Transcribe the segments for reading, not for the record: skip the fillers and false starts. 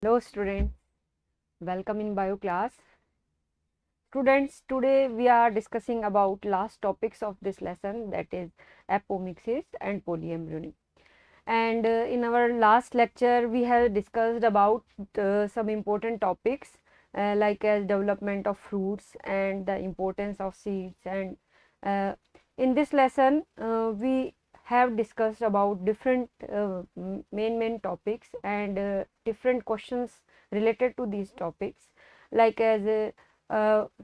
Hello students, welcome in bio class. Students, today we are discussing about last topics of this lesson, that is apomixis and polyembryony. And in our last lecture we have discussed about some important topics like as development of fruits and the importance of seeds, and uh, in this lesson we have discussed about different main topics and different questions related to these topics, like as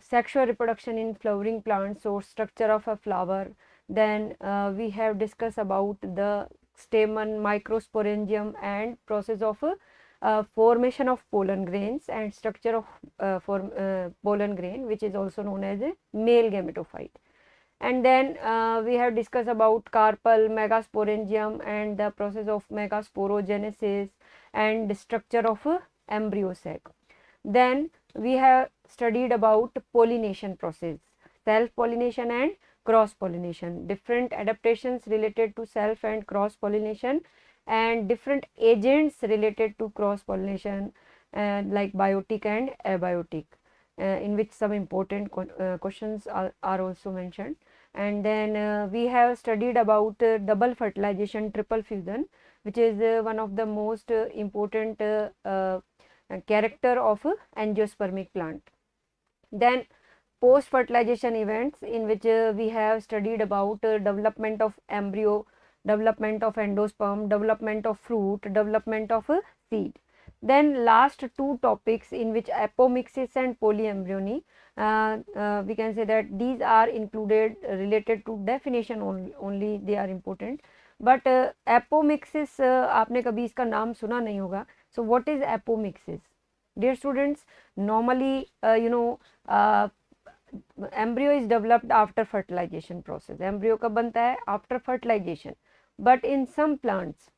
sexual reproduction in flowering plants or structure of a flower. Then we have discussed about the stamen, microsporangium, and process of formation of pollen grains and structure of pollen grain, which is also known as a male gametophyte. And then we have discussed about carpel, megasporangium, and the process of megasporogenesis and the structure of embryo sac. Then we have studied about pollination process, self pollination and cross pollination, different adaptations related to self and cross pollination, and different agents related to cross pollination, like biotic and abiotic, in which some important questions are also mentioned. And then we have studied about double fertilization, triple fusion, which is one of the most important character of a angiospermic plant. Then post fertilization events, in which we have studied about development of embryo, development of endosperm, development of fruit, development of a seed. Then last two topics, in which apomixis and polyembryony, we can say that these are included related to definition only they are important. But apomixis आपने कभी इसका नाम सुना नहीं होगा. So what is apomixis? Dear students, normally embryo is developed after fertilization process. Embryo कब बनता है? After fertilization. But in some plants,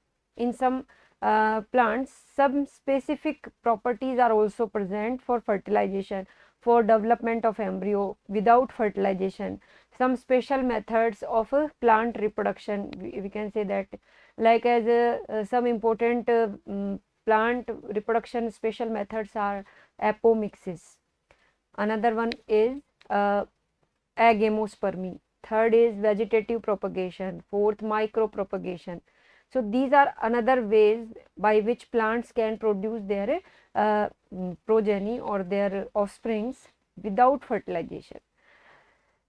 some specific properties are also present for fertilization, for development of embryo without fertilization. Some special methods of plant reproduction, we can say that, like as some important plant reproduction special methods are apomixis. Another one is agemospermy. Third is vegetative propagation. Fourth, micropropagation. So these are another ways by which plants can produce their progeny or their offsprings without fertilization.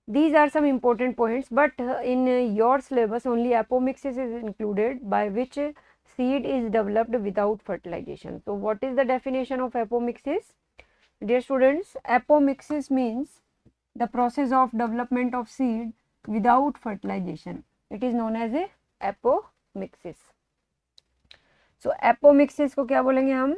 These are some important points, but in your syllabus only apomixis is included, by which seed is developed without fertilization. So what is the definition of apomixis? Dear students, apomixis means the process of development of seed without fertilization. It is known as a apomixis. So apomixis को क्या बोलेंगे हम?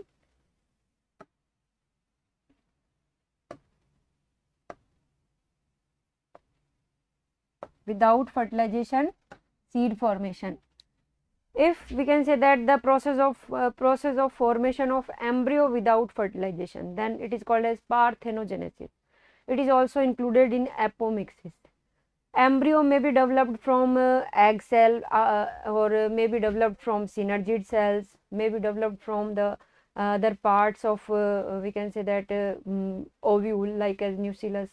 Without fertilization seed formation. If we can say that the process of formation of embryo without fertilization, then it is called as parthenogenesis. It is also included in apomixis. Embryo may be developed from egg cell, or may be developed from synergid cells, may be developed from the other parts of we can say that ovule, like as nucellus,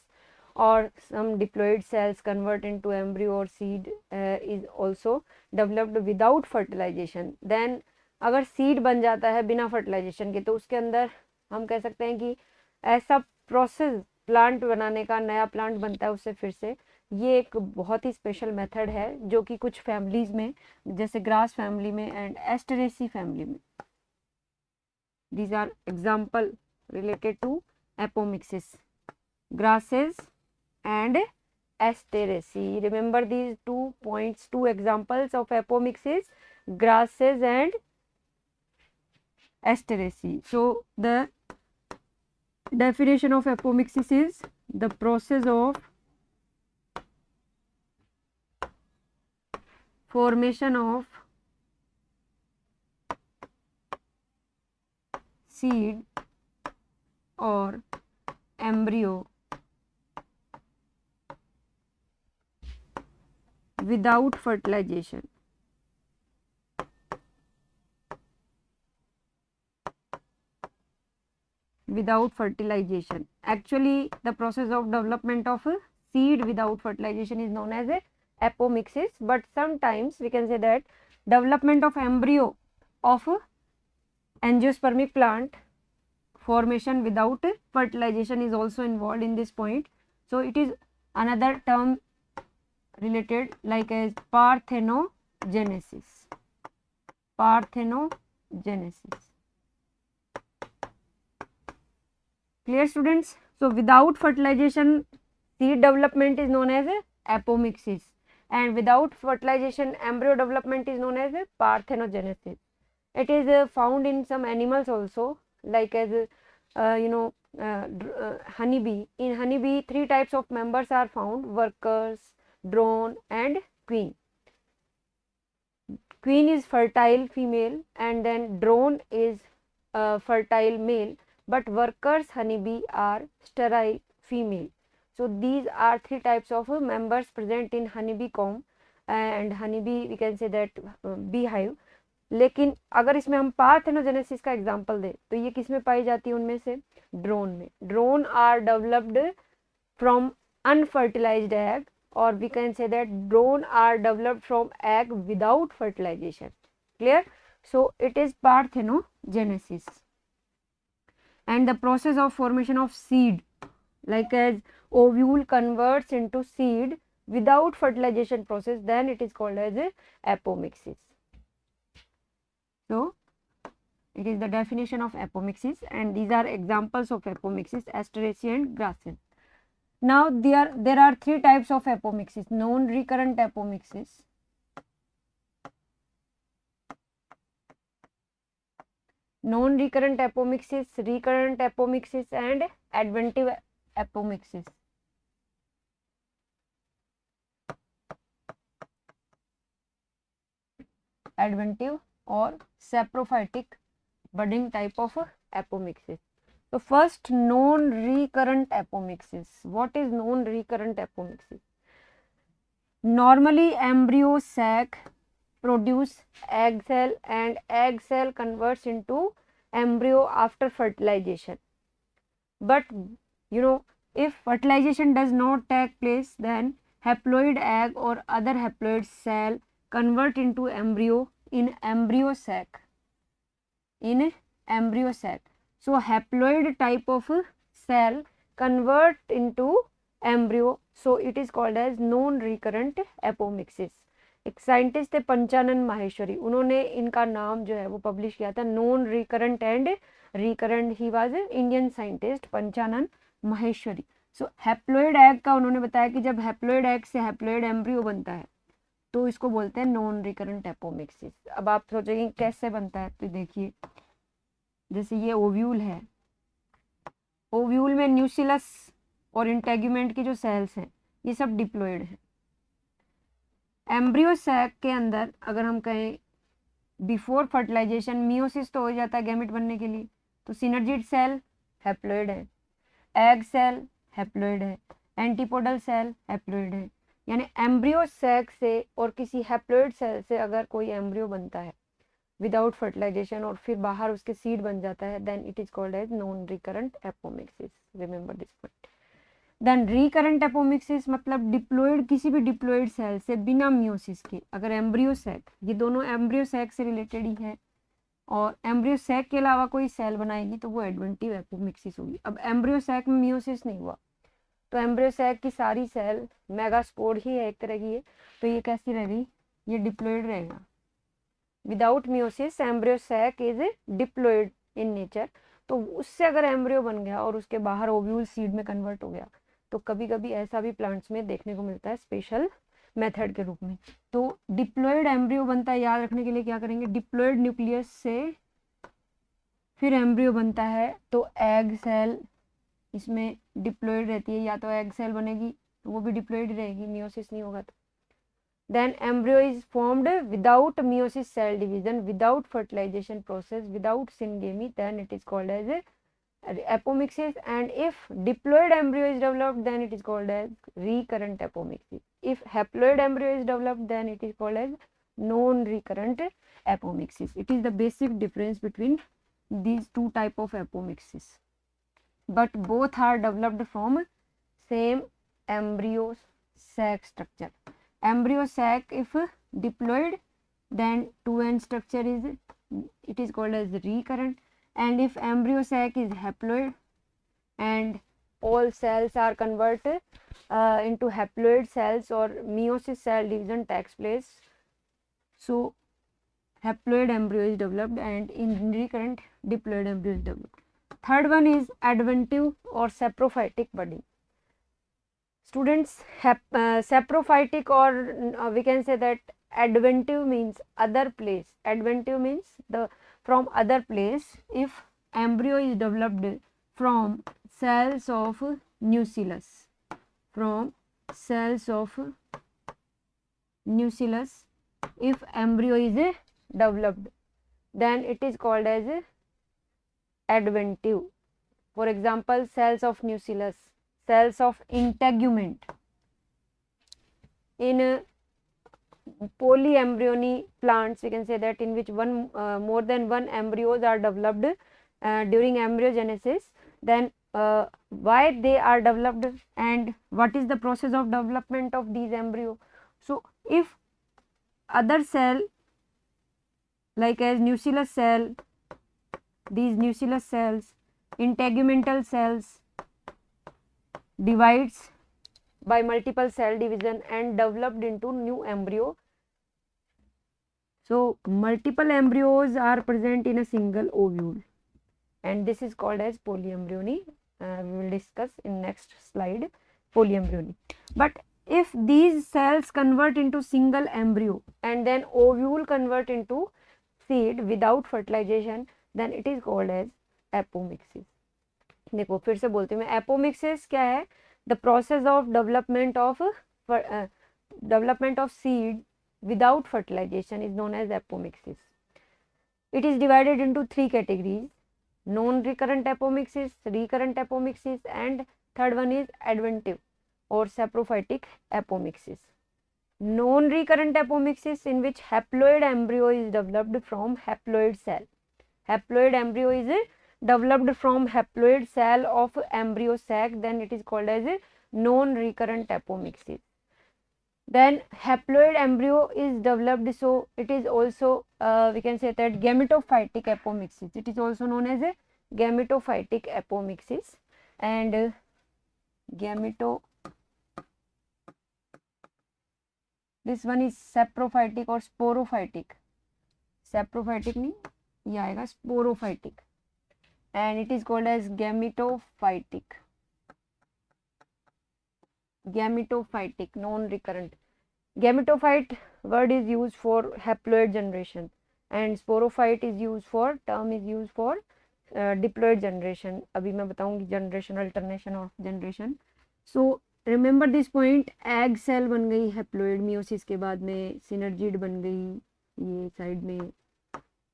or some diploid cells convert into embryo or seed is also developed without fertilization. Then अगर seed बन जाता है बिना fertilisation के, तो उसके अंदर हम कह सकते हैं कि ऐसा प्रोसेस प्लांट बनाने का, नया प्लांट बनता है उससे फिर से. ये एक बहुत ही स्पेशल मेथड है जो कि कुछ फैमिलीज में, जैसे ग्रास फैमिली में एंड एस्टेरेसी फैमिली में, these are example related to apomixis, grasses and asteraceae. Remember these 2 points, 2 examples of apomixis, grasses and asteraceae. So the definition of apomixis is the process of formation of seed or embryo without fertilization. without fertilization. Actually, the process of development of a seed without fertilization is known as a apomixis, but sometimes we can say that development of embryo of a angiospermic plant formation without fertilization is also involved in this point. So it is another term related like as parthenogenesis. Parthenogenesis. Clear, students? So without fertilization, seed development is known as apomixis, and without fertilization, embryo development is known as parthenogenesis. It is found in some animals also, like as honeybee. In honeybee, 3 types of members are found: workers, drone, and queen. Queen is fertile female, and then drone is fertile male, but workers honeybee are sterile female. So these are 3 types of members present in honeybee comb and honeybee, we can say that beehive. लेकिन अगर इसमें हम parthenogenesis का example दें तो ये किस में पाई जाती है? उनमें से ड्रोन में. Drone are developed from unfertilised egg, or we can say that drone are developed from egg without fertilization. Clear? So it is parthenogenesis. And the process of formation of seed, like as ovule converts into seed without fertilization process, then it is called as a apomixis. So it is the definition of apomixis, and these are examples of apomixis: Asteraceae and Gracile. Now there are 3 types of apomixis: non-recurrent apomixis, non-recurrent apomixis, recurrent apomixis, and adventive apomixis. Adventive or saprophytic budding type of apomixis. So first, non-recurrent apomixis. What is non-recurrent apomixis? Normally embryo sac produce egg cell, and egg cell converts into embryo after fertilization. But if fertilization does not take place, then haploid egg or other haploid cell convert into embryo in embryo sac. So haploid type of cell convert into embryo, so it is called as non-recurrent apomixis. एक scientist थे पंचानन माहेश्वरी, उन्होंने इनका नाम जो है वो publish किया था, non recurrent and recurrent. He was Indian scientist Panchanan Maheshwari. So haploid egg का उन्होंने बताया कि जब हैप्लोइड एग से हैप्लोइड एम्ब्रियो बनता है तो इसको बोलते हैं नॉन रिकरेंट एपोमिक्सिस. अब आप सोचेंगे कैसे बनता है, तो देखिए जैसे ये ओव्यूल है, ओव्यूल में न्यूसिलस और इंटेगुमेंट की जो सेल्स हैं ये सब डिप्लॉयड हैं. एम्ब्रियो सैक के अंदर अगर हम कहें बिफोर फर्टिलाइजेशन मियोसिस तो हो जाता है गैमेट बनने के लिए, तो सिनर्जिड सेल हैप्लोइड है, एग सेल हैप्लोइड है, एंटीपोडल सेल हैप्लोइड है. यानी एम्ब्रियो सैक से और किसी हैप्लोइड सेल से अगर कोई एम्ब्रियो बनता है विदाउट फर्टिलाइजेशन और फिर बाहर उसके सीड बन जाता है, then it is called as non recurrent apomixis. Remember this point. Then recurrent apomixis मतलब डिप्लॉयड, किसी भी डिप्लॉयड सेल से बिना मियोसिस के अगर एम्ब्रियो सैक, ये दोनों एम्ब्रियो सैक से रिलेटेड ही है, और एम्ब्रियो सैक के अलावा कोई सेल बनाएगी तो वो एडवेंटिव एपोमिक्सिस होगी. अब एम्ब्रियो सैक में मियोसिस नहीं हुआ तो एम्ब्रियो सैक की सारी सेल मेगास्पोर ही है एक तरह की है, तो ये कैसी रहेगी? ये डिप्लॉयड रहेगा. Without meiosis embryo sac is diploid in nature. तो उससे अगर एम्ब्रियो बन गया और उसके बाहर ओव्यूल सीड में कन्वर्ट हो गया, तो कभी कभी ऐसा भी प्लांट्स में देखने को मिलता है स्पेशल मेथड के रूप में. तो डिप्लॉयड एम्ब्रियो बनता है, याद रखने के लिए क्या करेंगे, डिप्लॉयड न्यूक्लियस से फिर एम्ब्रियो बनता है, तो एग सेल इसमें डिप्लॉयड रहती है, या तो एग सेल बनेगी तो वो भी डिप्लॉयड रहेगी, मियोसिस नहीं होगा तो. Then embryo is formed without meiosis cell division, without fertilization process, without syngamy, then it is called as apomixis. And if diploid embryo is developed, then it is called as recurrent apomixis. If haploid embryo is developed, then it is called as non-recurrent apomixis. It is the basic difference between these 2 type of apomixis. but both are developed from same embryo sac structure. Embryo sac if diploid, then 2n structure is, it is called as recurrent, and if embryo sac is haploid and all cells are converted into haploid cells or meiosis cell division takes place, so haploid embryo is developed, and in recurrent diploid embryo is developed. Third one is adventive or saprophytic budding. Students, saprophytic or we can say that adventive means other place. Adventive means the from other place if embryo is developed from cells of nucellus. From cells of nucellus, if embryo is developed, then it is called as adventive. For example, cells of nucellus, cells of integument. In polyembryony plants, we can say that in which more than one embryos are developed during embryogenesis, then why they are developed and what is the process of development of these embryo. So if other cell like as nucellus cell, these nucellus cells, integumental cells divides by multiple cell division and developed into new embryo. So multiple embryos are present in a single ovule, and this is called as polyembryony. We will discuss in next slide polyembryony. But if these cells convert into single embryo and then ovule convert into seed without fertilization, then it is called as apomixis. देखो फिर से बोलती हूँ मैं, apomixis क्या है? The process of development of seed without fertilization is known as apomixis. It is divided into three categories: non-recurrent apomixis, recurrent apomixis, and third one is adventive or saprophytic apomixis. Non-recurrent apomixis, in which haploid embryo is developed from haploid cell. Haploid embryo is developed from haploid cell of embryo sac, then it is called as a non-recurrent apomixis. Then haploid embryo is developed, so it is also we can say that gametophytic apomixis. It is also known as a gametophytic apomixis, and this one is saprophytic or sporophytic. Saprophytic नहीं, ये आएगा sporophytic, and it is called as gametophytic. Gametophytic, non-recurrent. Gametophyte word is used for haploid generation, and sporophyte is used for diploid generation. अभी मैं बताऊंगी generation, alternation of generation. So remember this point, egg cell बन गई haploid, meiosis के बाद में synergid बन गई ये साइड में,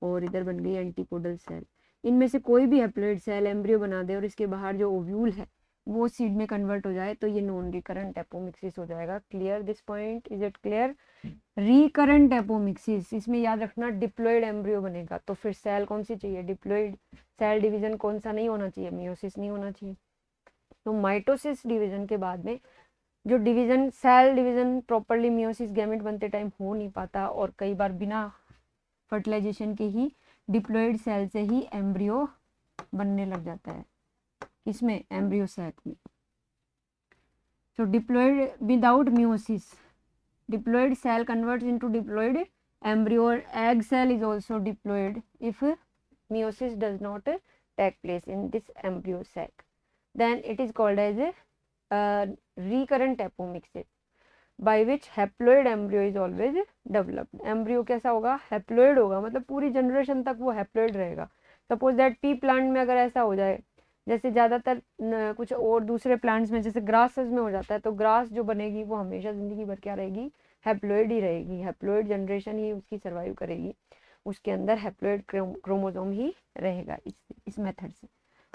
और इधर बन गई एंटीपोडल सेल. इनमें से कोई भी हैप्लोइड सेल एम्ब्रियो बना दे और इसके बाहर जो ओव्यूल है वो सीड में कन्वर्ट हो जाए तो ये नॉन रिकरेंट एपोमिक्सिस हो जाएगा. Clear this point? Is it clear? Recurrent apomixis, इसमें याद रखना डिप्लॉइड एम्ब्रियो बनेगा, तो फिर सेल कौन सी चाहिए? डिप्लॉइड. सेल डिवीजन कौन सा नहीं होना चाहिए? मियोसिस नहीं होना चाहिए. तो माइटोसिस डिवीजन के बाद में जो division, cell division properly meiosis gamete बनते टाइम हो नहीं पाता, और कई बार बिना फर्टिलाइजेशन के ही डिप्लॉइड सेल से ही एम्ब्रियो बनने लग जाता है. इसमें एम्ब्रियो सैक में. So diploid without meiosis, diploid cell converts into diploid embryo, or egg cell is also diploid if meiosis does not take place in this embryo sac. Then it is called as a recurrent apomixis, by which haploid embryo is always developed. Embryo कैसा होगा? haploid होगा, मतलब पूरी generation तक वो haploid रहेगा. Suppose that P plant में अगर ऐसा हो जाए, जैसे ज़्यादातर कुछ और दूसरे प्लांट्स में जैसे ग्रासेस में हो जाता है, तो ग्रास जो बनेगी वो हमेशा ज़िंदगी भर क्या रहेगी? हैप्लोइड ही रहेगी. हैप्लोइड जनरेशन ही उसकी सर्वाइव करेगी, उसके अंदर हैप्लोइड क्रोमोसोम ही रहेगा इस मेथड से.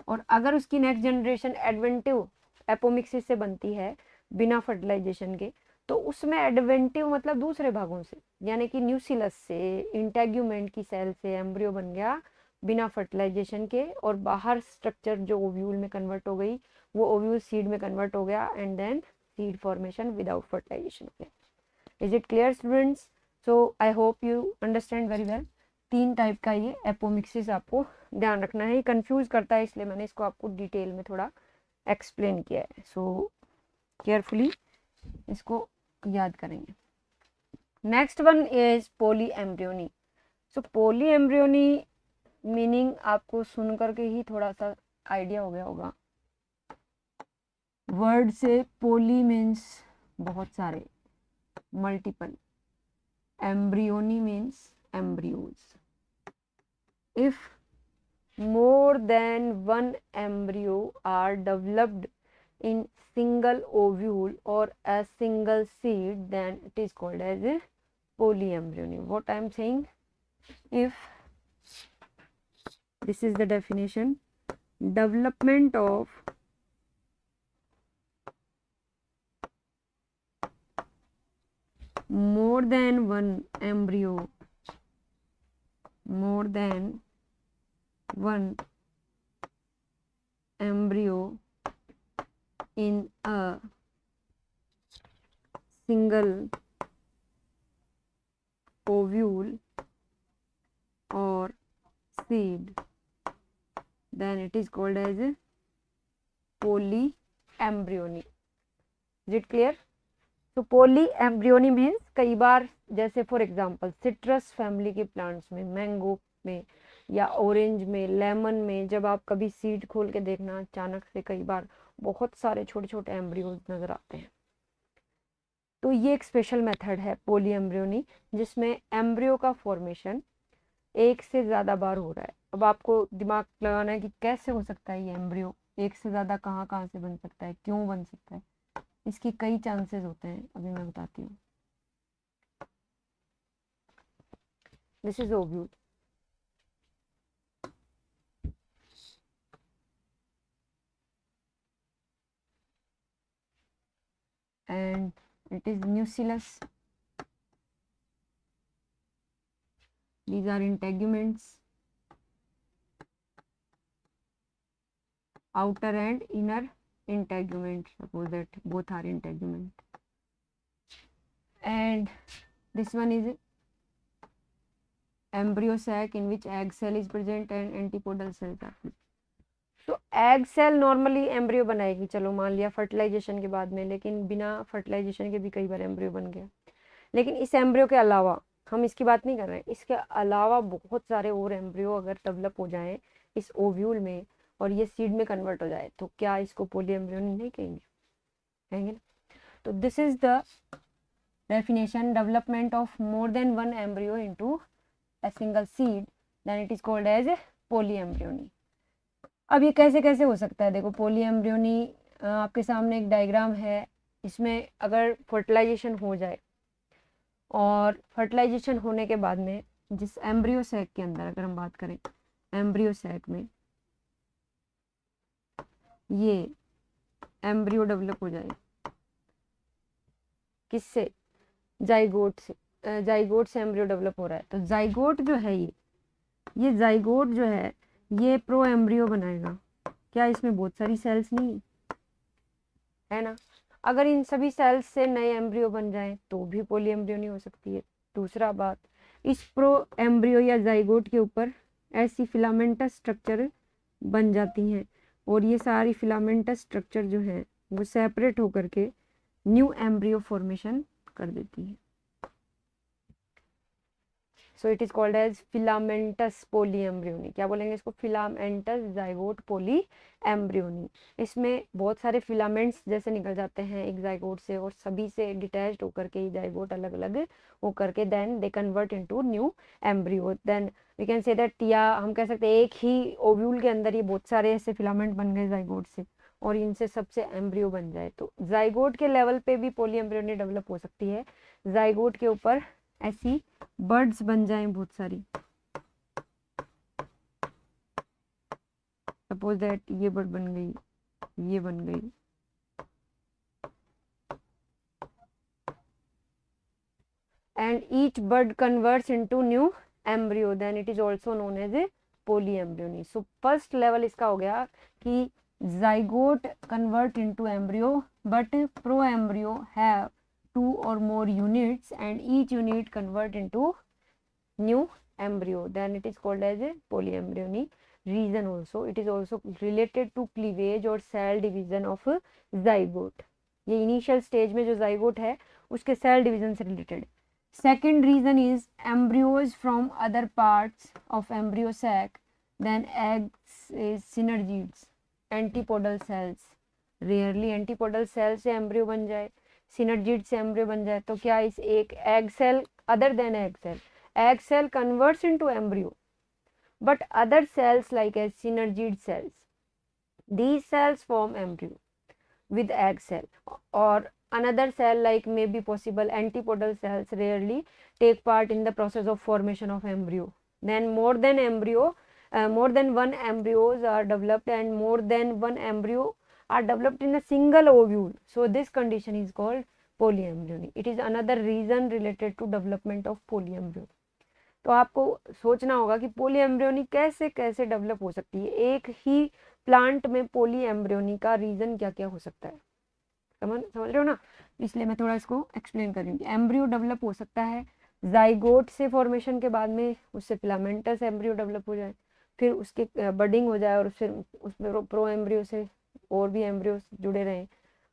और अगर उसकी नेक्स्ट जनरेशन एडवेंटिव एपोमिक्सिस से बनती है बिना फर्टिलाइजेशन के, तो उसमें एडवेंटिव मतलब दूसरे भागों से, यानी कि न्यूसिलस से, इंटेग्यूमेंट की सेल से एम्ब्रियो बन गया, बिना फर्टिलाइजेशन के, और बाहर स्ट्रक्चर जो ओव्यूल में कन्वर्ट हो गई वो ओव्यूल सीड में कन्वर्ट हो गया, and then seed formation without fertilisation हो गया। Is it clear students? So I hope you understand very well. 3 type का ये एपोमिक्सिस आपको ध्यान रखना है, ये कंफ्यूज करता है, इसलिए मैंने इसको आपको डिटेल में थोड़ा एक्सप्लेन किया है। सो केयरफुली इसको याद करेंगे। Next one is polyembryony. So polyembryony meaning आपको सुन करके ही थोड़ा सा आइडिया हो गया होगा। वर्ड से पोली मीन्स बहुत सारे, multiple, embryony means embryos. If more than one embryo are developed in single ovule or a single seed, then it is called as a polyembryony. What I am saying, if this is the definition, development of more than one embryo, more than one embryo in a single ovule or seed, then it is called as a polyembryony. Is it clear? So polyembryony means कई बार, जैसे for example citrus family के plants में, mango में या orange में, lemon में, जब आप कभी सीड खोल के देखना, अचानक से कई बार बहुत सारे छोटे छोटे एम्ब्रियोज नजर आते हैं। तो ये एक स्पेशल मेथड है पोलीएम्ब्रियोनी, जिसमें एम्ब्रियो का फॉर्मेशन एक से ज़्यादा बार हो रहा है। अब आपको दिमाग लगाना है कि कैसे हो सकता है ये एम्ब्रियो एक से ज़्यादा, कहाँ कहाँ से बन सकता है, क्यों बन सकता है। इसके कई चांसेस होते हैं, अभी मैं बताती हूँ। This is ovule, and it is nucellus. These are integuments, outer and inner integument. Suppose that both are integument. And this one is embryo sac in which egg cell is present and antipodal cells are present. तो egg cell normally embryo बनाएगी, चलो मान लिया fertilisation के बाद में, लेकिन बिना फर्टिलाइजेशन के भी कई बार एम्ब्रियो बन गया। लेकिन इस एम्ब्रियो के अलावा, हम इसकी बात नहीं कर रहे हैं, इसके अलावा बहुत सारे और एम्ब्रियो अगर डेवलप हो जाएं इस ओव्यूल में और ये सीड में कन्वर्ट हो जाए, तो क्या इसको पोलीएम्ब्रियोनी नहीं कहेंगे? कहेंगे ना। तो this is the definition, development of more than one embryo into a single seed, then it is called as polyembryony. अब ये कैसे कैसे हो सकता है? देखो पोलीएम्ब्रियोनी, आपके सामने एक डायग्राम है, इसमें अगर फर्टिलाइजेशन हो जाए और फर्टिलाइजेशन होने के बाद में जिस एम्ब्रियो सैक के अंदर, अगर हम बात करें एम्ब्रियो सैक में, ये एम्ब्रियो डेवलप हो जाए किससे? जाइगोट से। जाइगोट से एम्ब्रियो डेवलप हो रहा है, तो जाइगोट जो है ये जाइगोट जो है ये प्रो एम्ब्रियो बनाएगा। क्या इसमें बहुत सारी सेल्स नहीं है ना? अगर इन सभी सेल्स से नए एम्ब्रियो बन जाएं तो भी पोलीएम्ब्रियोनी हो सकती है। दूसरा बात, इस प्रो एम्ब्रियो या जाइगोट के ऊपर ऐसी फिलामेंटस स्ट्रक्चर बन जाती हैं, और ये सारी फिलामेंटस स्ट्रक्चर जो है वो सेपरेट होकर के न्यू एम्ब्रियो फॉर्मेशन कर देती है। So it is called as filamentous polyembryony. क्या बोलेंगे इसको? Filamentous zygote polyembryony. इसमें बहुत सारे फिलामेंट्स जैसे निकल जाते हैं एक जाइगोट से, और सभी से डिटैच्ड होकर के ये जाइगोट अलग अलग होकर के then they convert into new embryo. Then we can say that, या हम कह सकते हैं एक ही ओव्यूल के अंदर ये बहुत सारे ऐसे फिलामेंट बन गए जाइगोट से, और इनसे सबसे एम्ब्रियो बन जाए। तो जाइगोट के लेवल पे भी पोलीएम्ब्रियोनी डेवलप हो सकती है। जाइगोट के ऊपर ऐसी बर्ड्स बन जाएं बहुत सारी, सपोज दैट ये बर्ड बन गई, ये बन गई, and each bud converts into new embryo, then it is also known as a polyembryony. So first level इसका हो गया कि zygote convert into embryo but pro embryo have 2 or more units and each unit convert into new embryo, then it is called as a polyembryony. Reason also, it is also related to cleavage or cell division of zygote. ये initial stage में जो zygote है उसके cell division से related. Second reason is embryos from other parts of embryo sac then eggs is synergids, antipodal cells. Rarely antipodal cell से embryo बन जाए, synergid से embryo बन जाए तो क्या इस एक egg cell other than egg cell converts into embryo, but other cells like as synergid cells, these cells form embryo with egg cell, or another cell like may be possible antipodal cells rarely take part in the process of formation of embryo. Then more than one embryos are developed and more than one embryo are developed in a single ovule. So this condition is called polyembryony. It is another reason related to development of polyembryo. तो आपको सोचना होगा कि पोलीएम्ब्रियोनी कैसे कैसे develop हो सकती है, एक ही प्लांट में पोलीएम्ब्रियोनी का रीजन क्या क्या हो सकता है, समझ रहे हो ना। इसलिए मैं थोड़ा इसको एक्सप्लेन कर रही हूँ। एम्ब्रियो डेवलप हो सकता है जाइगोट से फॉर्मेशन के बाद में, उससे फिलामेंटस एम्ब्रियो डेवलप हो जाए, फिर उसके बडिंग हो जाए और फिर उसमें प्रो एम्ब्रियो से और भी एम्ब्रियो जुड़े रहें।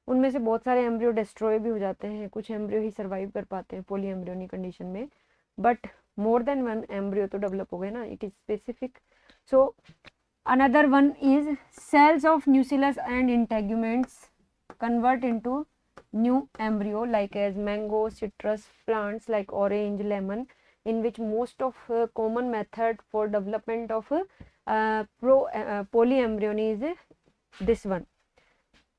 उनमें से बहुत सारे एम्ब्रियो डिस्ट्रॉय भी हो जाते हैं, कुछ एम्ब्रियो ही सर्वाइव कर पाते हैं पोलीएम्ब्रियोनी कंडीशन में, but more than one embryo तो develop हो गए ना, it is specific. So another one is cells of nucellus and integuments convert into new embryo like as mango, citrus plants like orange, lemon, in which most of common method for development of polyembryony is this one,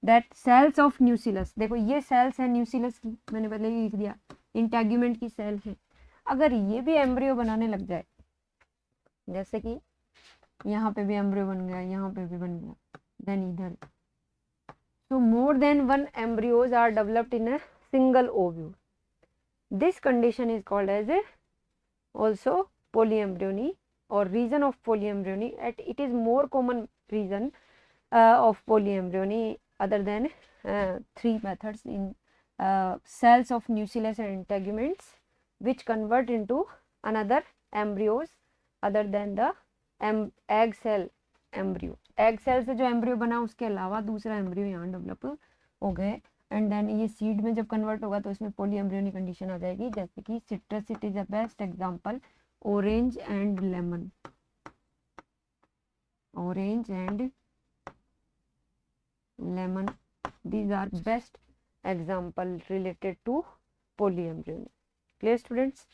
that cells of nucellus. देखो ये cells है nucellus की, मैंने पहले ही लिख दिया, integument की cell है। अगर ये भी एम्ब्रियो बनाने लग जाए, जैसे कि यहाँ पे भी एम्ब्रियो बन गया, यहाँ पे भी बन गया, देन इधर, so more than one embryos are developed in a single ovule. This condition is called as a also polyembryony or reason of polyembryony. It is more common reason of polyembryony other than 3 methods in cells of nucellus and integuments which convert into another embryos other than the egg cell embryo. egg cell से जो embryo बना उसके अलावा दूसरा embryo यहाँ develop हो गए, and then ये सीड में जब कन्वर्ट होगा तो इसमें पोलीएम्ब्रियोनी कंडीशन आ जाएगी, जैसे कि citrus, it is a best example, orange and lemon, orange and lemon, these are best example related to polyembryony. Clear students?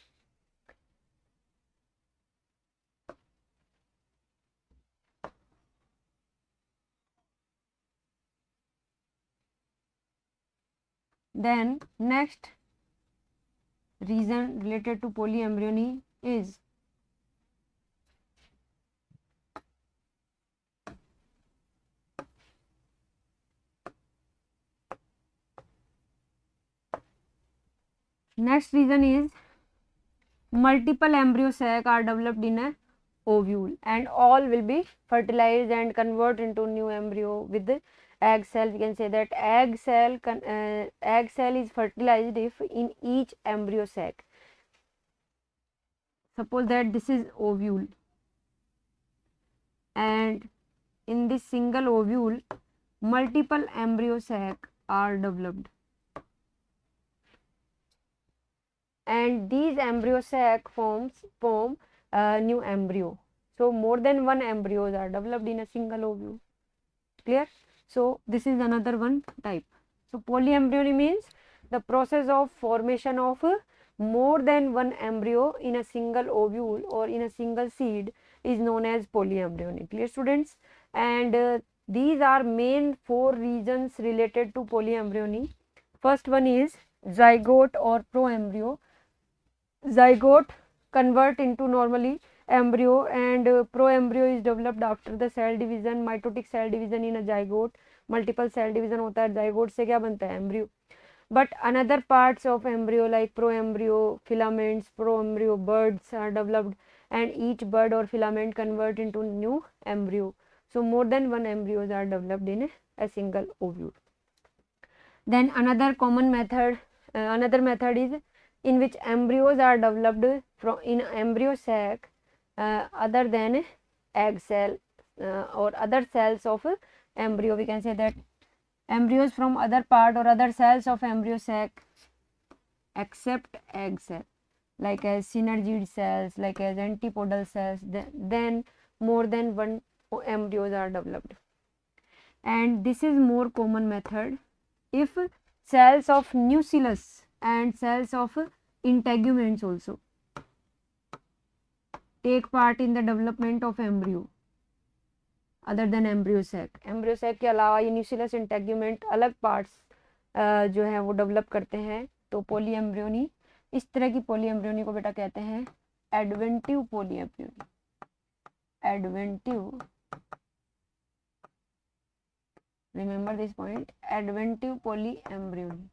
Then next reason related to polyembryony is multiple embryo sac are developed in a ovule and all will be fertilized and convert into new embryo with the egg cell. We can say that egg cell is fertilized if in each embryo sac. Suppose that this is ovule and in this single ovule multiple embryo sac are developed, and these embryo sac form new embryo. So more than one embryos are developed in a single ovule. Clear? So this is another one type. So polyembryony means the process of formation of more than one embryo in a single ovule or in a single seed is known as polyembryony. Clear students? And these are main 4 reasons related to polyembryony. First one is zygote or proembryo. Zygote convert into normally embryo and proembryo is developed after the cell division, mitotic cell division in a zygote. Multiple cell division होता है, zygote से क्या बनता है, embryo. But another parts of embryo like proembryo, filaments, proembryo, buds are developed and each bud or filament convert into new embryo. So more than one embryos are developed in a single ovule. Then another method is in which embryos are developed from in embryo sac other than egg cell or other cells of embryo. We can say that embryos from other part or other cells of embryo sac except egg cell, like as synergid cells, like as antipodal cells, then more than one embryos are developed. And this is more common method if cells of nucellus and cells of integuments also take part in the development of embryo other than embryo sac. embryo sac के अलावा ये nucellus integument अलग parts जो है वो develop करते हैं, तो पोलीएम्ब्रियोनी, इस तरह की पोलीएम्ब्रियोनी को बेटा कहते हैं adventive polyembryony. Adventive, remember this point, adventive polyembryony.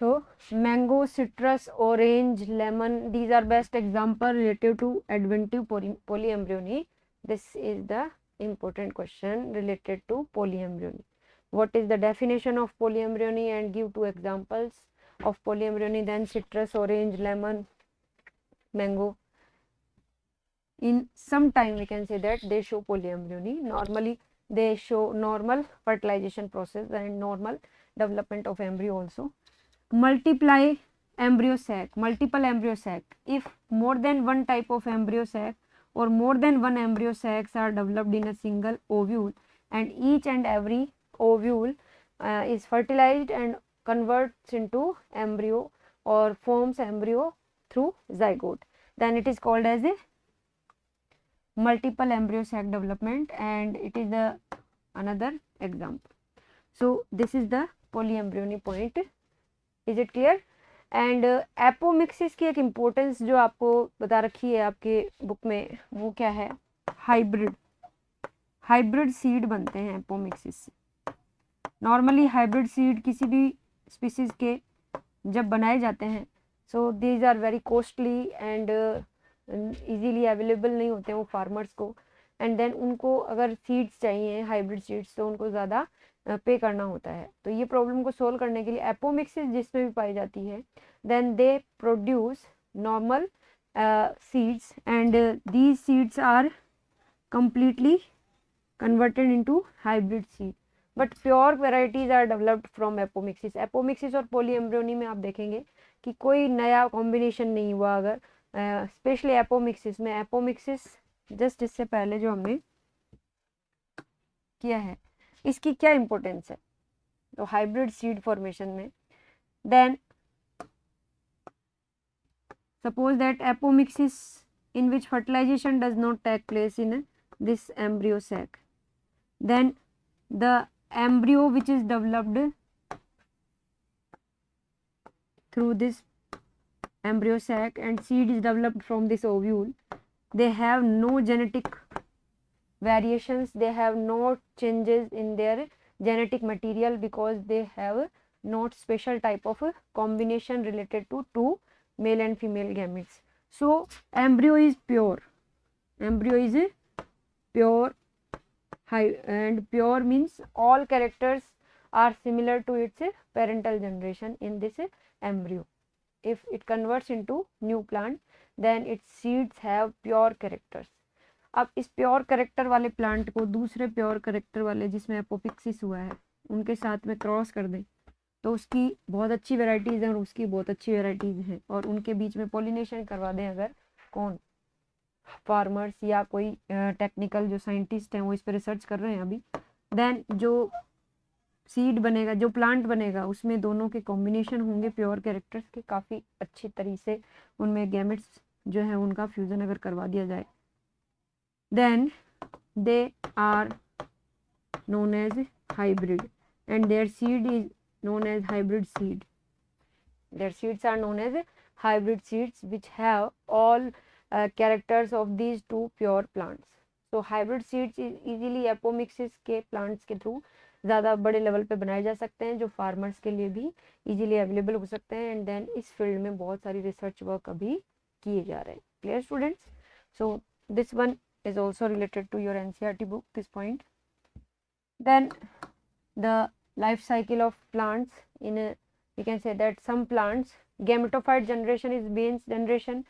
So mango, citrus, orange, lemon, these are best example related to adventive polyembryony. This is the important question related to polyembryony. What is the definition of polyembryony, and give two examples of polyembryony. Then citrus, orange, lemon, mango. In some time we can say that they show polyembryony. Normally they show normal fertilization process and normal development of embryo also. Multiply embryo sac, multiple embryo sac. If more than one type of embryo sac or more than one embryo sacs are developed in a single ovule, and each and every ovule is fertilized and converts into embryo or forms embryo through zygote, then it is called as a multiple embryo sac development, and it is the another example. So this is the polyembryony point. Is it clear? And apomixis की एक importance जो आपको बता रखी है आपके book में, वो क्या है? हाइब्रिड सीड बनते हैं एपोमिक्सिस से. नॉर्मली हाइब्रिड सीड किसी भी स्पीसीज के जब बनाए जाते हैं, so these are very costly and easily available नहीं होते हैं वो फार्मर्स को, एंड देन उनको अगर सीड्स चाहिए हाइब्रिड सीड्स तो उनको ज़्यादा पे करना होता है. तो ये प्रॉब्लम को सोल्व करने के लिए एपोमिक्सिस जिसमें भी पाई जाती है, then they produce normal seeds and these seeds are completely converted into hybrid seed, but pure varieties are developed from apomixis. apomixis और polyembryony में आप देखेंगे कि कोई नया कॉम्बिनेशन नहीं हुआ. अगर स्पेशली एपोमिक्सिस में, एपोमिक्सिस जस्ट इससे पहले जो हमने किया है, इसकी क्या इम्पोर्टेंस है तो हाइब्रिड सीड फॉर्मेशन में. Then suppose that apomixis in which fertilization does not take place in this embryo sac, then the embryo which is developed through this embryo sac and seed is developed from this ovule, they have no genetic variations, they have no changes in their genetic material because they have not special type of combination related to two male and female gametes. So embryo is pure, embryo is pure, and pure means all characters are similar to its parental generation in this embryo. If it converts into new plant, then its seeds have pure characters. अब इस pure character वाले plant को दूसरे pure character वाले जिसमें apomixis हुआ है उनके साथ में क्रॉस कर दें तो उसकी बहुत अच्छी वेराइटीज़ हैं और उसकी बहुत अच्छी वेराइटीज़ हैं, और उनके बीच में पॉलिनेशन करवा दें अगर कौन फार्मर्स या कोई टेक्निकल जो साइंटिस्ट हैं वो इस पर रिसर्च कर रहे हैं अभी, देन जो सीड बनेगा, जो प्लांट बनेगा, उसमें दोनों के कॉम्बिनेशन होंगे प्योर कैरेक्टर्स के, काफ़ी अच्छी तरीके से उनमें गैमेट्स जो है उनका फ्यूज़न अगर करवा दिया जाए, then they are known as hybrid and their seed is known as hybrid seed. Their seeds are known as hybrid seeds which have all characters of these two pure plants. So hybrid seeds is easily apomixis के plants के through ज़्यादा बड़े level पे बनाए जा सकते हैं, जो फार्मर्स के लिए भी इजीली अवेलेबल हो सकते हैं। एंड देन इस फील्ड में बहुत सारी रिसर्च वर्क अभी किए जा रहे हैं। Clear students? So this one is also related to your NCERT book, this point. Then the life cycle of plants, in a, we can say that some plants gametophyte generation is main generation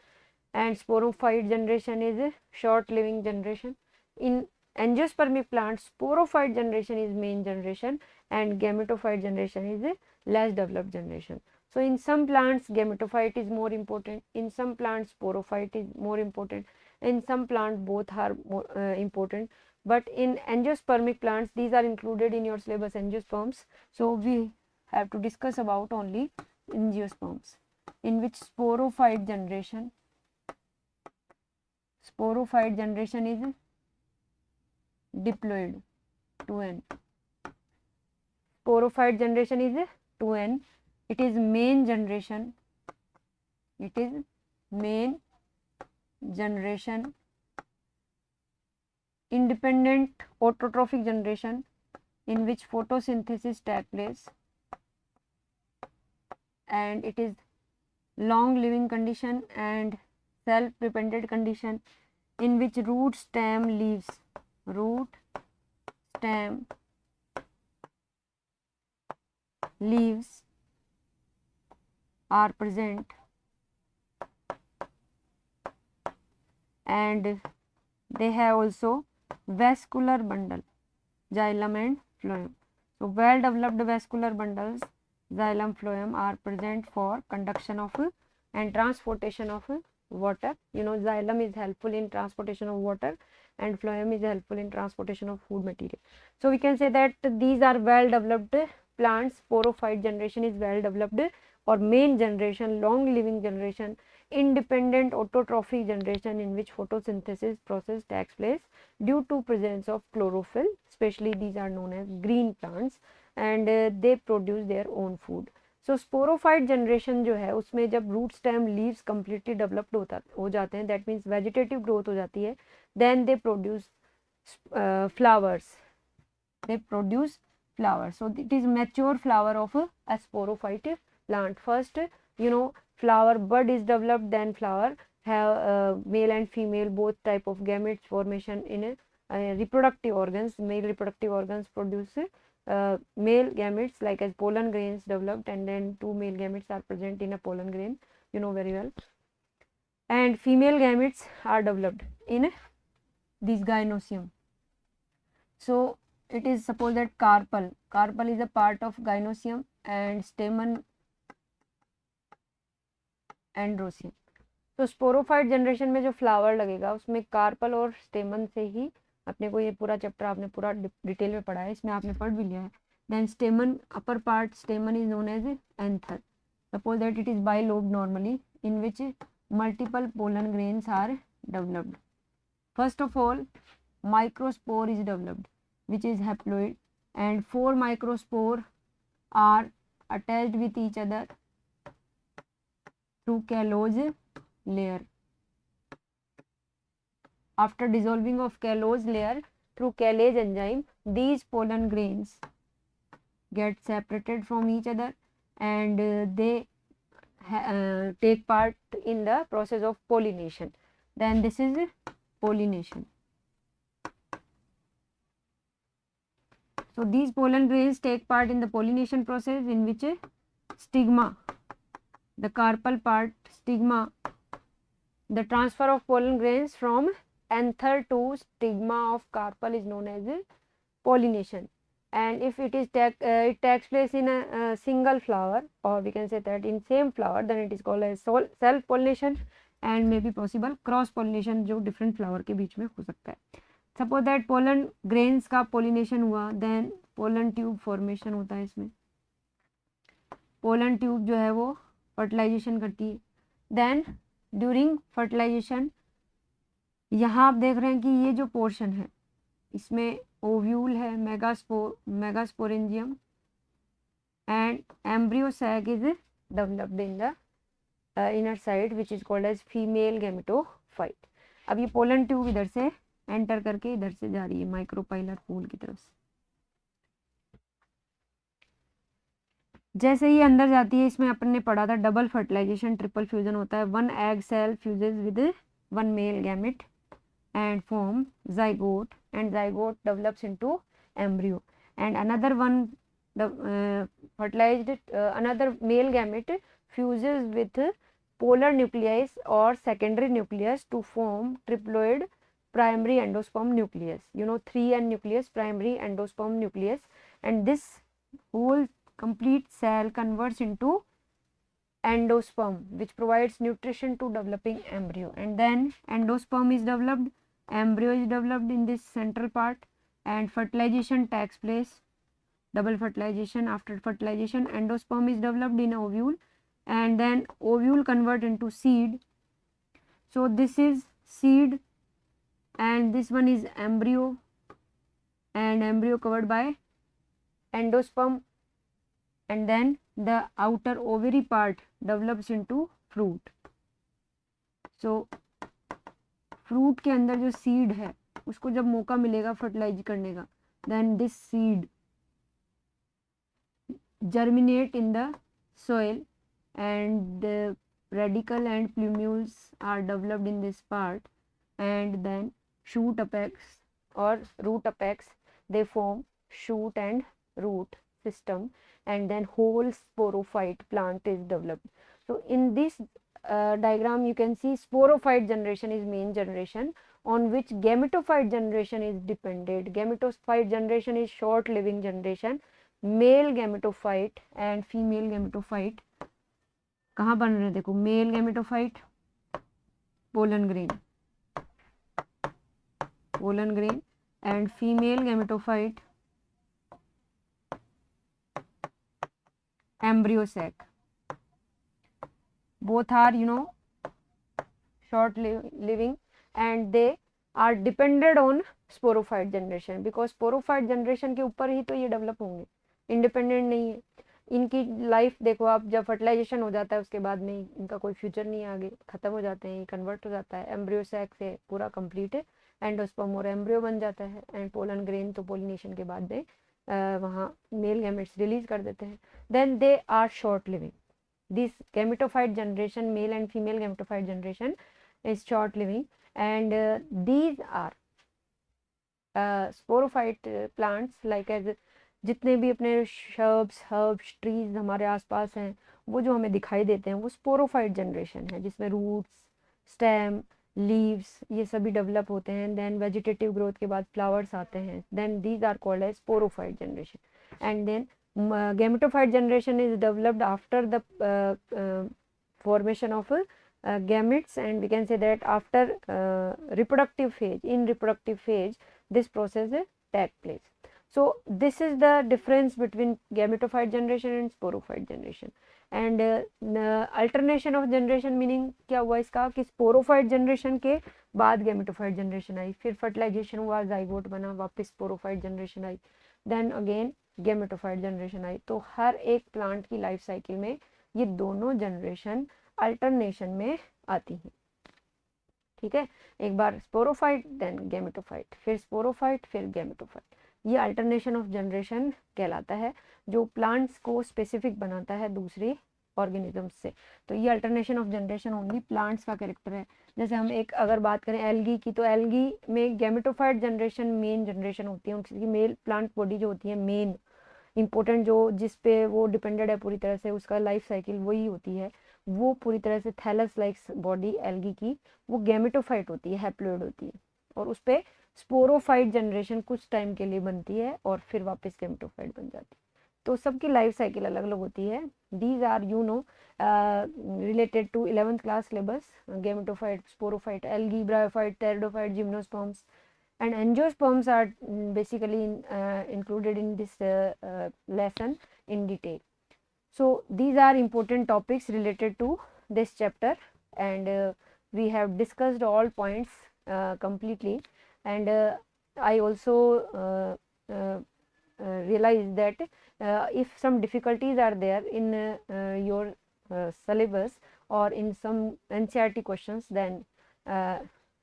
and sporophyte generation is a short living generation. In angiospermic plants, sporophyte generation is main generation and gametophyte generation is a less developed generation. So in some plants gametophyte is more important, in some plants sporophyte is more important, in some plants both are more, important. But in angiospermic plants, these are included in your syllabus, angiosperms. So we have to discuss about only angiosperms, in which sporophyte generation is diploid 2n. Sporophyte generation is 2n. It is main generation. Independent autotrophic generation in which photosynthesis takes place, and it is long living condition and self dependent condition in which root stem leaves are present, and they have also vascular bundle, xylem and phloem. So well developed vascular bundles, xylem, phloem are present for conduction of and transportation of water. You know, xylem is helpful in transportation of water and phloem is helpful in transportation of food material. So we can say that these are well developed plants. Sporophyte generation is well developed or main generation, long living generation, independent autotrophic generation in which photosynthesis process takes place due to presence of chlorophyll. Especially these are known as green plants and they produce their own food. So sporophyte generation जो है उसमें जब root stem leaves completely developed हो जाते हैं, that means vegetative growth हो जाती है, then they produce flowers. So it is mature flower of a sporophyte plant. First, you know, flower bud is developed, then flower have male and female both type of gametes formation in a reproductive organs. Male reproductive organs produce male gametes like as pollen grains developed, and then two male gametes are present in a pollen grain, you know very well, and female gametes are developed in this gynosium. So it is suppose that carpel is a part of gynosium and stamen androecium. तो sporophyte generation में जो flower लगेगा उसमें carpel और स्टेमन से ही, अपने को ये पूरा चैप्टर आपने पूरा डिटेल में पढ़ा है, इसमें आपने पढ़ भी लिया है. Then stamen, upper part stamen is known as anther. Suppose that it is bilobed normally in which multiple pollen grains are developed. First of all microspore is developed which is haploid, and 4 microspore are attached with each other through callose layer. After dissolving of callose layer through callase enzyme, these pollen grains get separated from each other and they take part in the process of pollination. Then this is pollination. So these pollen grains take part in the pollination process in which stigma, the carpal part stigma, the transfer of pollen grains from anther to stigma of carpal is known as pollination. And if it is it takes place in a single flower, or we can say that in same flower, then it is called as self pollination and may be possible cross pollination जो different flower के बीच में हो सकता है. Suppose that pollen grains का pollination हुआ, then pollen tube formation होता है. इसमें पोलन ट्यूब जो है वो फर्टिलाइजेशन करती है. देन ड्यूरिंग फर्टिलाइजेशन यहाँ आप देख रहे हैं कि ये जो पोर्शन है इसमें ओव्यूल है, megasporangium and embryo sac is developed in the inner side which is called as female gametophyte. अब ये पोलन ट्यूब इधर से एंटर करके इधर से जा रही है माइक्रोपाइलर पूल की तरफ से. जैसे ही अंदर जाती है, इसमें अपन ने पढ़ा था डबल फर्टिलाइजेशन ट्रिपल फ्यूजन होता है। One egg cell fuses with one male gamete and form zygote, and zygote develops into embryo, and another one the fertilized another male gamete fuses with polar nucleus or secondary nucleus to form triploid primary endosperm nucleus. You know, 3N nucleus, primary endosperm nucleus, and this whole complete cell converts into endosperm, which provides nutrition to developing embryo, and then endosperm is developed, embryo is developed in this central part, and fertilization takes place, double fertilization. After fertilization, endosperm is developed in ovule, and then ovule convert into seed. So this is seed, and this one is embryo, and embryo covered by endosperm, and then the outer ovary part develops into fruit. So fruit के अंदर जो seed है उसको जब मौका मिलेगा fertilize करने का, then this seed germinate in the soil, and the radicle and plumule are developed in this part, and then shoot apex or root apex, they form shoot and root system, and then whole sporophyte plant is developed. So in this diagram you can see sporophyte generation is main generation on which gametophyte generation is dependent. Gametophyte generation is short living generation. Male gametophyte and female gametophyte कहाँ बन रहे हैं, देखो male gametophyte pollen grain and female gametophyte embryo sac. Both are short living, and they are dependent on sporophyte generation, because sporophyte generation के ऊपर ही तो ये develop होंगे, इंडिपेंडेंट नहीं है. इनकी लाइफ देखो आप, जब फर्टिलाइजेशन हो जाता है उसके बाद में इनका कोई फ्यूचर नहीं है, आगे खत्म हो जाते हैं, कन्वर्ट हो जाता है एम्ब्रियो सैक से पूरा कंप्लीट एंडोस्पर्म और एम्ब्रियो बन जाता है, एंड पोलन ग्रेन तो पोलिनेशन के बाद में वहाँ मेल गैमेट्स रिलीज कर देते हैं. Then they are short living. This gametophyte generation, male and female gametophyte generation is short living, and these are sporophyte plants like as जितने भी अपने shrubs, herbs, trees हमारे आसपास हैं वो जो हमें दिखाई देते हैं वो स्पोरोफाइट जनरेशन है, जिसमें रूट्स, स्टेम, लीव्स ये सभी डेवलप होते हैं. देन वेजिटेटिव ग्रोथ के बाद फ्लावर्स आते हैं. Then these are called as sporophyte generation. And then gametophyte generation is developed after the formation of gametes, and we can say that after reproductive phase, in reproductive phase this process take place. So this is the difference between gametophyte generation and sporophyte generation. And alternation of generation meaning क्या हुआ इसका कि sporophyte generation के बाद gametophyte generation आई, फिर fertilization हुआ, zygote बना, वापस sporophyte generation आई, then again gametophyte generation आई. तो हर एक प्लांट की लाइफ साइकिल में ये दोनों जनरेशन अल्टरनेशन में आती हैं. ठीक है, एक बार स्पोरोफाइट देन गैमेटोफाइट, फिर स्पोरोफाइट फिर गैमेटोफाइट. ये अल्टरनेशन ऑफ जनरेशन कहलाता है, जो प्लांट्स को स्पेसिफिक बनाता है दूसरी ऑर्गेनिजम्स से. तो ये alternation of generation only plants का कैरेक्टर है. जैसे हम एक अगर बात करें एल्गी की, तो एल्गी में गैमेटोफाइट जनरेशन मेन जनरेशन होती है. उनकी मेल प्लांट बॉडी जो होती है मेन इंपॉर्टेंट, जो जिस पे वो डिपेंडेड है पूरी तरह से, उसका लाइफ साइकिल वही होती है, वो पूरी तरह से थैलस लाइक बॉडी एल्गी की वो गैमेटोफाइट होती है, हैप्लोइड होती है, और उस पर स्पोरोफाइट जनरेशन कुछ टाइम के लिए बनती है और फिर वापस गैमेटोफाइट बन जाती है. तो सबकी लाइफ साइकिल अलग अलग होती है. These are related to 11th class syllabus. Gametophyte, sporophyte, algae, bryophyte, pteridophyte, gymnosperms and angiosperms are basically included in this lesson in detail. So these are important topics related to this chapter, and we have discussed all points completely, and I also realized that if some difficulties are there in your syllabus or in some NCERT questions, then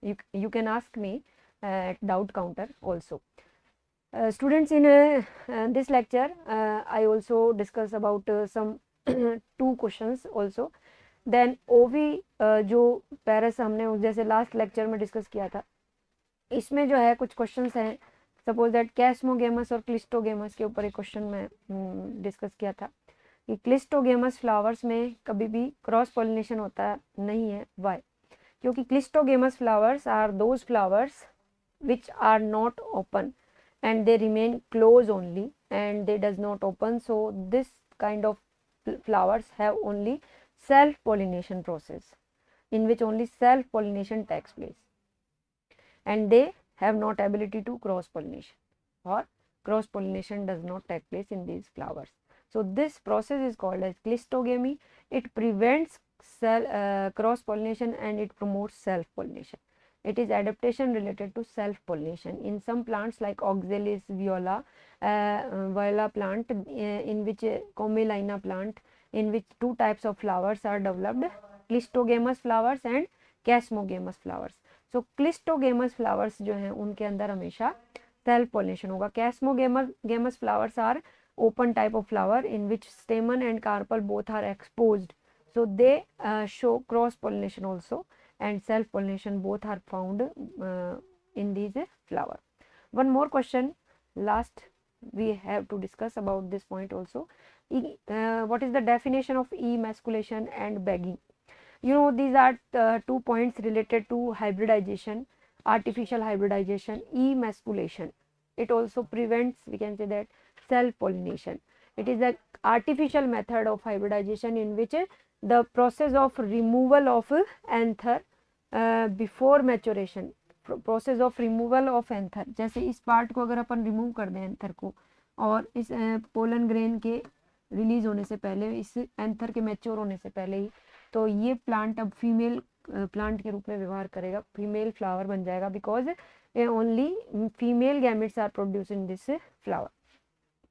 you can ask me at doubt counter also. Students, in this lecture I also discuss about some two questions also. Then ओवी जो पैरस हमने जैसे last lecture में discuss किया था, इसमें जो है कुछ क्वेश्चंस हैं. सपोज दैट कैस्मोगेमस और क्लिस्टोगेमस के ऊपर एक क्वेश्चन में डिस्कस किया था कि क्लिस्टोगेमस फ्लावर्स में कभी भी क्रॉस पॉलिनेशन होता नहीं है. वाई? क्योंकि cleistogamous flowers are those flowers which are not open and they remain close only and they does not open. So this kind of flowers have only self pollination process, in which only self pollination takes place, and they have not ability to cross pollination, or cross pollination does not take place in these flowers. So this process is called as clistogamy. It prevents cross pollination and it promotes self pollination. It is adaptation related to self pollination in some plants like Oxalis viola plant, in which Commelina plant, in which two types of flowers are developed, clistogamous flowers and chasmogamous flowers. So cleistogamous flowers जो हैं उनके अंदर हमेशा self pollination होगा. Chasmogamous flowers are open type of flower in which stamen and carpel both are exposed, so they show cross pollination also, and self pollination both are found in these flower. One more question last we have to discuss about this point also. What is the definition of emasculation and bagging? You know, these are 2 points related to hybridization, artificial hybridization. Emasculation, it also prevents, we can say that, self pollination. It is an artificial method of hybridization in which the process of removal of anther before maturation, process of removal of anther. जैसे इस part को अगर अपन remove कर दें anther को, और इस pollen grain के रिलीज होने से पहले, इस एंथर के मैच्योर होने से पहले ही, तो ये प्लांट अब फीमेल प्लांट के रूप में व्यवहार करेगा, फीमेल फ्लावर बन जाएगा, because only female gametes are produce in this flower.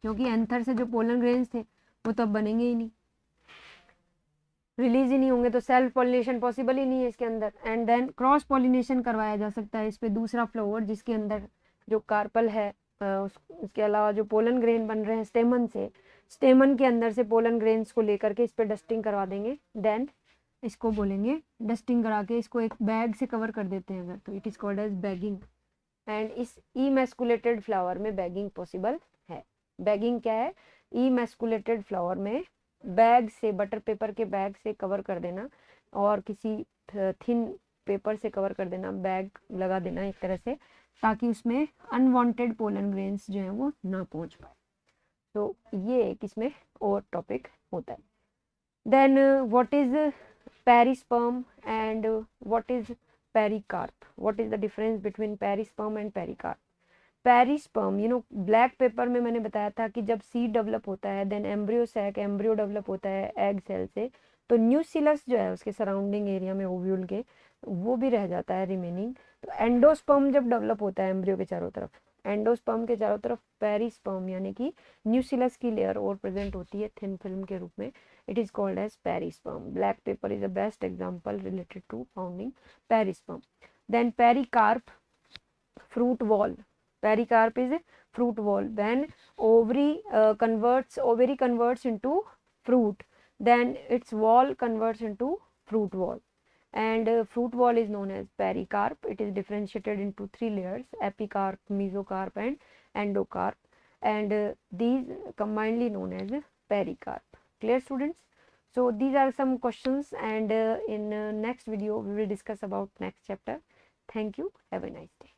क्योंकि एंथर से जो पोलन ग्रेन्स थे वो तो अब बनेंगे ही नहीं, रिलीज ही नहीं होंगे, तो सेल्फ पॉलिनेशन पॉसिबल ही नहीं है इसके अंदर. एंड देन क्रॉस पॉलिनेशन करवाया जा सकता है इस पे दूसरा फ्लावर, जिसके अंदर जो कार्पल है, उसके अलावा जो पोलन ग्रेन बन रहे हैं स्टेमन से, स्टेमन के अंदर से पोलन ग्रेन्स को लेकर के इस पे डस्टिंग करवा देंगे. देन इसको बोलेंगे डस्टिंग करा के इसको एक बैग से कवर कर देते हैं अगर, तो it is called as bagging. And इस इमेस्कुलेटेड फ्लावर में बैगिंग पॉसिबल है. बैगिंग क्या है? इमेस्कुलेटेड फ्लावर में बैग से, बटर पेपर के बैग से कवर कर देना, और किसी थिन पेपर से कवर कर देना, बैग लगा देना एक तरह से, ताकि उसमें अनवांटेड पोलन ग्रेन्स जो हैं वो ना पहुंच पाए. तो ये एक इसमें और टॉपिक होता है. Then what is perisperm and what is pericarp? What is the difference between perisperm and pericarp? Perisperm, you know, black pepper में मैंने बताया था कि जब सीड डेवलप होता है, then embryo sac, embryo develop होता है एग सेल से, तो न्यूसिलस जो है उसके सराउंडिंग एरिया में ओव्यूल के, वो भी रह जाता है रिमेनिंग. तो एंडोस्पर्म जब डेवलप होता है एम्ब्रियो के चारों तरफ, एंडोस्पर्म के चारों तरफ पेरिस्पर्म यानी कि न्यूसिलस की लेयर और प्रेजेंट होती है थिन फिल्म के रूप में. It is called as perisperm. Black pepper is the best example related to founding perisperm. Then pericarp, fruit wall. Pericarp is a fruit wall. When ovary converts into fruit, then its wall converts into fruit wall, and fruit wall is known as pericarp. It is differentiated into 3 layers: epicarp, mesocarp and endocarp, and these combinedly known as pericarp. Clear, students? So these are some questions, and in next video we will discuss about next chapter. Thank you. Have a nice day.